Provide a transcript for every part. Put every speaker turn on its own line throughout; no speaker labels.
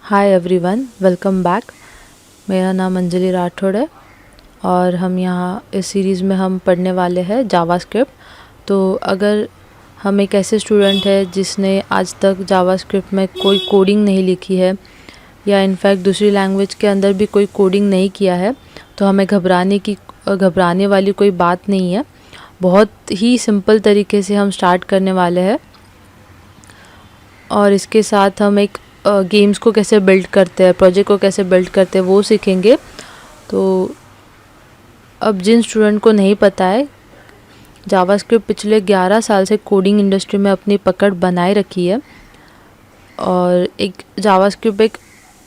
Hi everyone, welcome back. मेरा नाम अंजलि राठौड़ है और हम यहाँ इस सीरीज़ में हम पढ़ने वाले हैं जावास्क्रिप्ट। तो अगर हम एक ऐसे स्टूडेंट है जिसने आज तक जावास्क्रिप्ट में कोई कोडिंग नहीं लिखी है या इनफैक्ट दूसरी लैंग्वेज के अंदर भी कोई कोडिंग नहीं किया है, तो हमें घबराने वाली कोई बात नहीं है। बहुत ही सिंपल तरीके से हम स्टार्ट करने वाले हैं और इसके साथ हम एक गेम्स को कैसे बिल्ड करते हैं, प्रोजेक्ट को कैसे बिल्ड करते हैं वो सीखेंगे। तो अब जिन स्टूडेंट को नहीं पता है, जावास्क्रिप्ट पिछले 11 साल से कोडिंग इंडस्ट्री में अपनी पकड़ बनाए रखी है और एक जावास्क्रिप्ट एक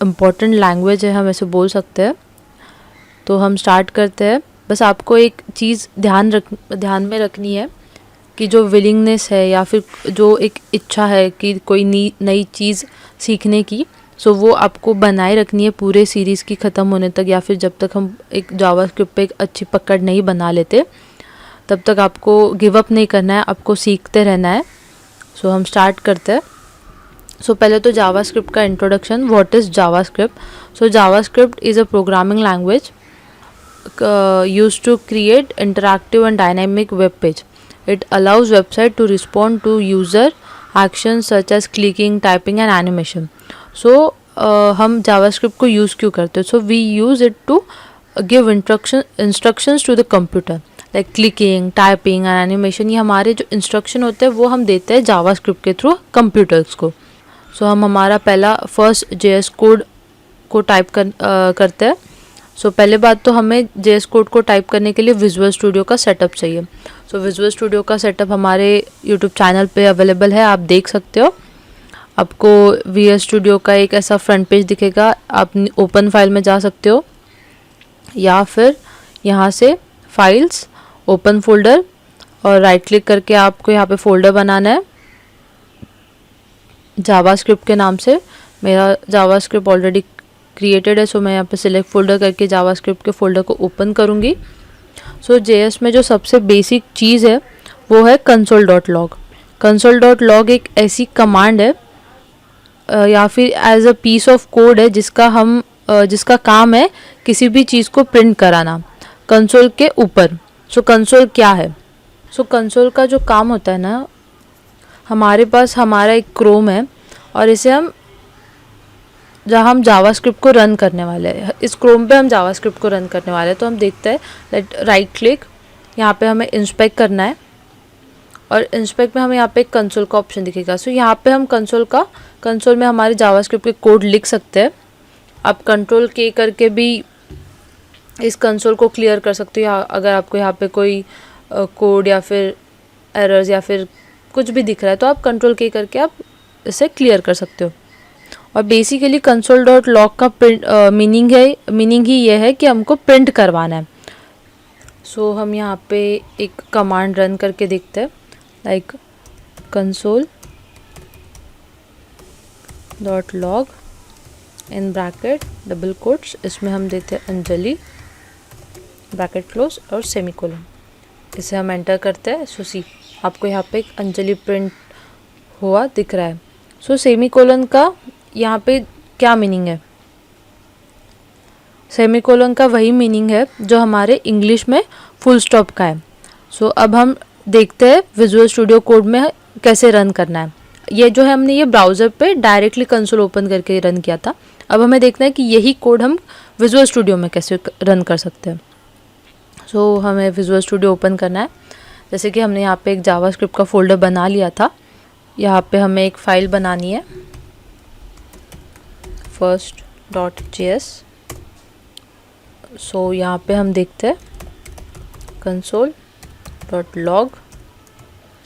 इम्पॉर्टेंट लैंग्वेज है, हम ऐसे बोल सकते हैं। तो हम स्टार्ट करते हैं। बस आपको एक चीज़ ध्यान में रखनी है कि जो विलिंगनेस है या फिर जो एक इच्छा है कि कोई नई चीज़ सीखने की, सो वो आपको बनाए रखनी है पूरे सीरीज़ की ख़त्म होने तक, या फिर जब तक हम एक जावास्क्रिप्ट पे एक अच्छी पकड़ नहीं बना लेते तब तक आपको गिव अप नहीं करना है, आपको सीखते रहना है। सो हम स्टार्ट करते हैं। सो पहले तो जावास्क्रिप्ट का introduction, what is JavaScript. So JavaScript is a programming language used to create interactive and dynamic web page. It allows website to respond to user actions such as clicking, typing and animation. So हम JavaScript को use क्यों करते हैं? So we use it to give instructions to the computer, like clicking, typing and animation. ये हमारे जो instruction होते हैं वो हम देते हैं JavaScript के थ्रू computers को। So हम हमारा पहला फर्स्ट JS कोड को टाइप करते हैं। सो पहले बात तो हमें JS कोड को टाइप करने के लिए विजुअल स्टूडियो का सेटअप चाहिए। सो विजुअल स्टूडियो का सेटअप हमारे यूट्यूब चैनल पे अवेलेबल है, आप देख सकते हो। आपको VS स्टूडियो का एक ऐसा फ्रंट पेज दिखेगा, आप ओपन फाइल में जा सकते हो या फिर यहाँ से फाइल्स, ओपन फोल्डर और राइट क्लिक करके आपको यहाँ पे फोल्डर बनाना है जावास्क्रिप्ट के नाम से। मेरा जावास्क्रिप्ट ऑलरेडी क्रिएटेड है, सो मैं यहाँ पे सिलेक्ट फोल्डर करके जावास्क्रिप्ट के फोल्डर को ओपन करूँगी। सो JS में जो सबसे बेसिक चीज़ है वो है console.log। console.log एक ऐसी कमांड है या फिर as a piece of code है जिसका काम है किसी भी चीज़ को प्रिंट कराना कंसोल के ऊपर। सो कंसोल क्या है? सो कंसोल का जो काम होता है ना, हमारे पास हमारा एक क्रोम है और इसे जहाँ हम जावास्क्रिप्ट को रन करने वाले हैं, इस क्रोम पे हम जावास्क्रिप्ट को रन करने वाले हैं। तो हम देखते हैं राइट क्लिक, यहाँ पे हमें इंस्पेक्ट करना है और इंस्पेक्ट में हमें यहाँ पे एक कंसोल का ऑप्शन दिखेगा। सो यहाँ पे हम कंसोल में हमारे जावास्क्रिप्ट के कोड लिख सकते हैं। आप कंट्रोल K करके भी इस कंसोल को क्लियर कर सकते हो, अगर आपको यहाँ पे कोई कोड या फिर एरर्स या फिर कुछ भी दिख रहा है तो आप कंट्रोल K करके आप इसे क्लियर कर सकते हो। और बेसिकली console.log का मीनिंग ही ये है कि हमको प्रिंट करवाना है। सो हम यहाँ पे एक कमांड रन करके देखते हैं, like console.log in bracket double quotes, इसमें हम देते हैं अंजलि ब्रैकेट क्लोज और सेमीकोलन। इसे हम एंटर करते हैं। सो सी आपको यहाँ पे एक अंजलि प्रिंट हुआ दिख रहा है। सो सेमीकोलन का यहाँ पे क्या मीनिंग है? सेमीकोलन का वही मीनिंग है जो हमारे इंग्लिश में फुल स्टॉप का है। सो अब हम देखते हैं विजुअल स्टूडियो कोड में कैसे रन करना है। ये जो है हमने ये ब्राउज़र पे डायरेक्टली कंसोल ओपन करके रन किया था। अब हमें देखना है कि यही कोड हम विजुअल स्टूडियो में कैसे रन कर सकते हैं। सो हमें विजुअल स्टूडियो ओपन करना है। जैसे कि हमने यहाँ पे एक जावास्क्रिप्ट का फोल्डर बना लिया था, यहाँ पे हमें एक फ़ाइल बनानी है first.js। सो यहाँ पे हम देखते हैं console.log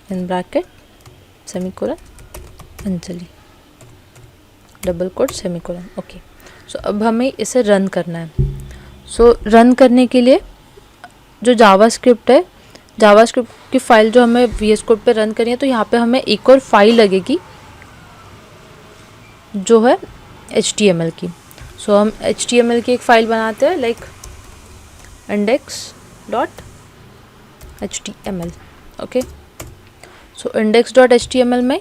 in bracket semicolon Anjali double quote semicolon. Okay, so अब हमें इसे रन करना है। सो रन करने के लिए जो जावास्क्रिप्ट है, जावास्क्रिप्ट की फ़ाइल जो हमें VS कोड पे रन करनी है, तो यहाँ पे हमें एक और फाइल लगेगी जो है HTML की। सो हम HTML की एक फ़ाइल बनाते हैं, लाइक index.html। ओके, सो index.html में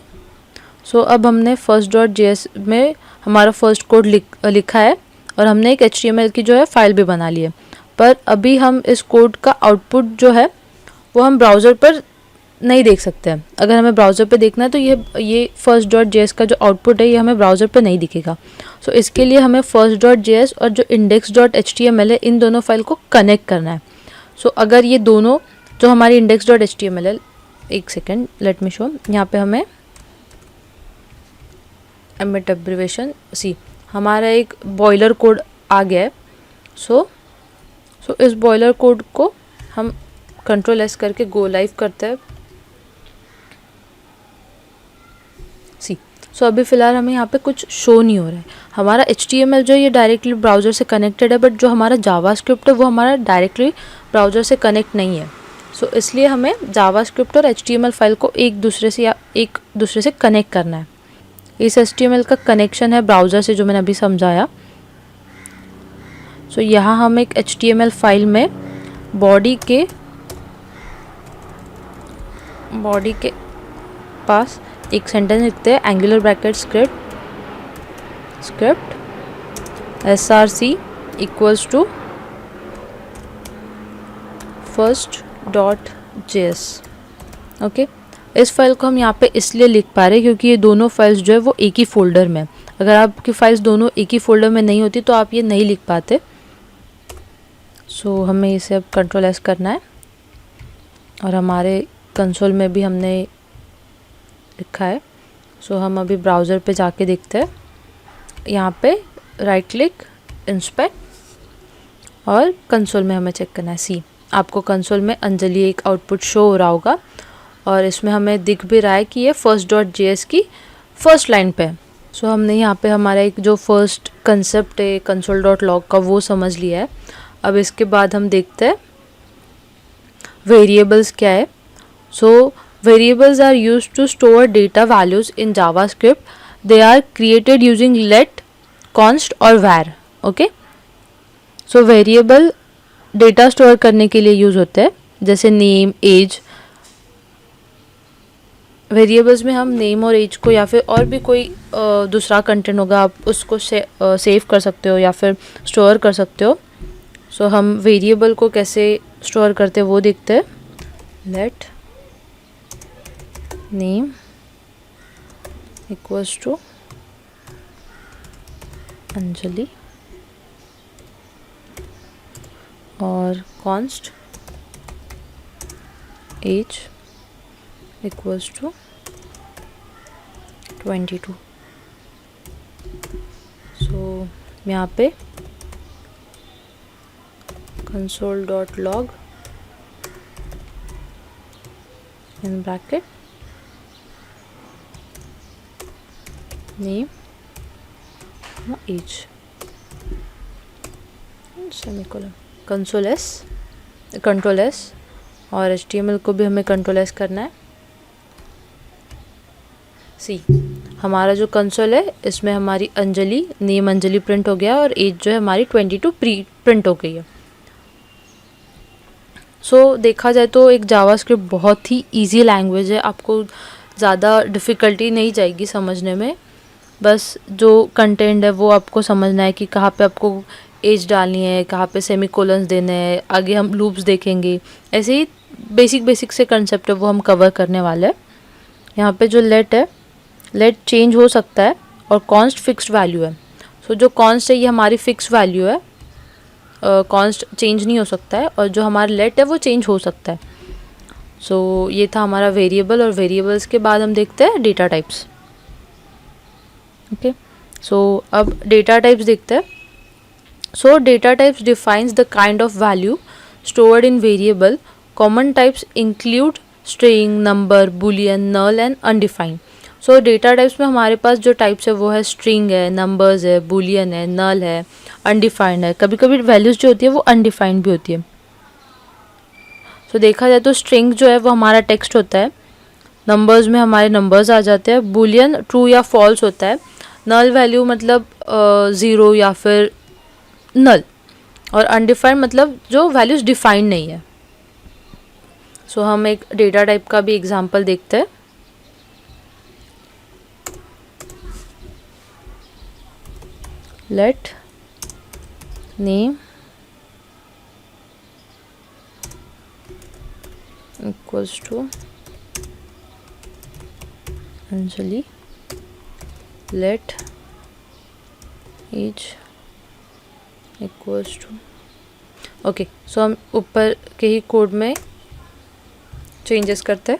सो अब हमने फर्स्ट डॉट जेएस में हमारा फर्स्ट कोड लिखा है और हमने एक HTML की जो है फाइल भी बना ली है। पर अभी हम इस कोड का आउटपुट जो है वो हम ब्राउज़र पर नहीं देख सकते हैं। अगर हमें ब्राउज़र पे देखना है तो ये फर्स्ट डॉट जेएस का जो आउटपुट है ये हमें ब्राउज़र पे नहीं दिखेगा। सो इसके लिए हमें फर्स्ट डॉट जेएस और जो इंडेक्स डॉट HTML है इन दोनों फाइल को कनेक्ट करना है। सो अगर ये दोनों जो हमारी इंडेक्स डॉट HTML है, एक सेकेंड लेट मी शो, यहाँ पे हमें एमिट एब्रिवेशन सी हमारा एक बॉयलर कोड आ गया है। सो इस बॉयलर कोड को हम Ctrl+S करके गो लाइव करते हैं। सी सो अभी फ़िलहाल हमें यहाँ पे कुछ शो नहीं हो रहा है। हमारा HTML जो है ये डायरेक्टली ब्राउज़र से कनेक्टेड है, बट जो हमारा जावास्क्रिप्ट है वो हमारा डायरेक्टली ब्राउज़र से कनेक्ट नहीं है। सो इसलिए हमें जावास्क्रिप्ट और HTML फाइल को एक दूसरे से कनेक्ट करना है। इस HTML का कनेक्शन है ब्राउज़र से, जो मैंने अभी समझाया। सो यहाँ हम एक HTML फाइल में बॉडी के पास एक सेंटेंस लिखते हैं, angular bracket script src equals to first dot JS. Okay, इस फाइल को हम यहाँ पे इसलिए लिख पा रहे हैं क्योंकि ये दोनों फाइल्स जो है वो एक ही फोल्डर में। अगर आपकी फाइल्स दोनों एक ही फोल्डर में नहीं होती तो आप ये नहीं लिख पाते। सो हमें इसे अब Ctrl+S करना है और हमारे कंसोल में भी हमने लिखा है। सो हम अभी ब्राउज़र पे जाके देखते हैं। यहाँ पे राइट क्लिक, इंस्पेक्ट और कंसोल में हमें चेक करना है। सी आपको कंसोल में अंजलि एक आउटपुट शो हो रहा होगा और इसमें हमें दिख भी रहा है कि ये फर्स्ट डॉट जेएस की फर्स्ट लाइन पे है। सो हमने यहाँ पे हमारा एक जो फर्स्ट कंसेप्ट है कंसोल डॉट लॉग का वो समझ लिया है। अब इसके बाद हम देखते हैं वेरिएबल्स क्या है। So variables are used to store data values in JavaScript. They are created using let, const और var. Okay, so variable data store करने के लिए यूज़ होते हैं, जैसे नेम, एज। वेरिएबल्स में हम नेम और एज को या फिर और भी कोई दूसरा कंटेंट होगा आप उसको सेव कर सकते हो या फिर स्टोर कर सकते हो। सो हम वेरिएबल को कैसे स्टोर करते हैं वो देखते हैं। Let name equals to Anjali और const age equals to 22। So यहाँ पे console.log in bracket name, age, semicolon, Ctrl S और HTML को भी हमें Ctrl S करना है। सी हमारा जो कंसोल है इसमें हमारी अंजलि, नेम अंजलि प्रिंट हो गया और एज जो है हमारी 22 प्रिंट हो गई है। सो देखा जाए तो एक जावास्क्रिप्ट बहुत ही इजी लैंग्वेज है, आपको ज़्यादा डिफ़िकल्टी नहीं जाएगी समझने में। बस जो कंटेंट है वो आपको समझना है कि कहाँ पे आपको एज डालनी है, कहाँ पे सेमीकोलन्स देने हैं। आगे हम लूप्स देखेंगे, ऐसे ही बेसिक से कंसेप्ट है वो हम कवर करने वाले हैं। यहाँ पे जो लेट है, लेट चेंज हो सकता है और कॉन्स्ट फिक्स्ड वैल्यू है। सो जो कॉन्स्ट है ये हमारी फिक्स वैल्यू है, कॉन्स्ट चेंज नहीं हो सकता है, और जो हमारा लेट है वो चेंज हो सकता है। सो ये था हमारा वेरिएबल, और वेरिएबल्स के बाद हम देखते हैं डेटा टाइप्स। ओके, सो अब डेटा टाइप्स देखते हैं। So data types defines the kind of value stored in variable. Common types include string, number, boolean, null and undefined. So data types में हमारे पास जो टाइप्स है वो है स्ट्रिंग है, नंबर्स है, बुलियन है, नल है, अनडिफाइंड है। कभी कभी वैल्यूज़ जो होती है वो अनडिफाइंड भी होती है। सो देखा जाए तो स्ट्रिंग जो है वो हमारा टेक्स्ट होता है, नंबर्स में हमारे नंबर्स आ जाते हैं, बुलियन ट्रू या फॉल्स होता है, नल वैल्यू मतलब 0 या फिर नल, और अनडिफाइंड मतलब जो वैल्यूज़ डिफाइंड नहीं है। सो हम एक डेटा टाइप का भी एग्जांपल देखते हैं। Let name equals to Anjali, let age equals to. Okay, so हम ऊपर के ही कोड में चेंजेस करते हैं।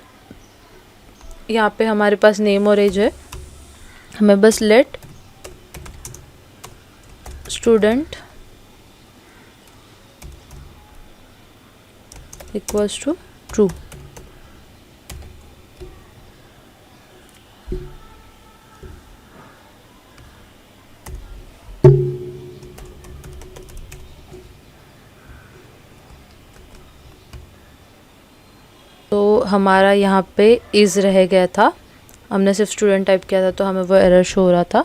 यहाँ पे हमारे पास नेम और एज है, हमें बस let student equals to true. तो हमारा यहाँ पे इज़ रह गया था, हमने सिर्फ स्टूडेंट टाइप किया था तो हमें वो एरर शो हो रहा था।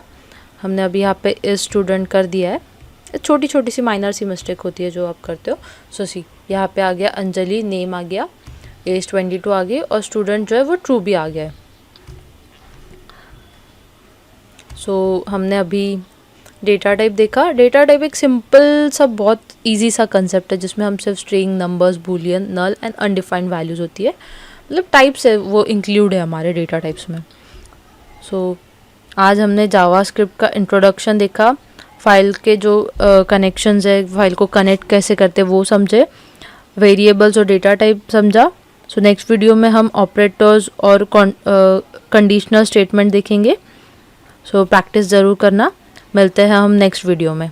हमने अभी यहाँ पे इज़ स्टूडेंट कर दिया है। छोटी छोटी सी माइनर सी मिस्टेक होती है जो आप करते हो। सो सी यहाँ पे आ गया अंजलि, नेम आ गया, एज 22 आ गई और स्टूडेंट जो है वो ट्रू भी आ गया है। सो हमने अभी डेटा टाइप देखा। डेटा टाइप एक सिंपल सा बहुत इजी सा कंसेप्ट है जिसमें हम सिर्फ string, numbers, boolean, null and undefined values होती है, मतलब टाइप्स है वो इंक्लूड है हमारे डेटा टाइप्स में। सो आज हमने जावास्क्रिप्ट का इंट्रोडक्शन देखा, फाइल के जो कनेक्शंस है, फाइल को कनेक्ट कैसे करते हैं वो समझे, वेरिएबल्स और डेटा टाइप समझा। सो नेक्स्ट वीडियो में हम ऑपरेटर्स और कंडीशनल स्टेटमेंट देखेंगे। सो प्रैक्टिस ज़रूर करना। मिलते हैं हम नेक्स्ट वीडियो में।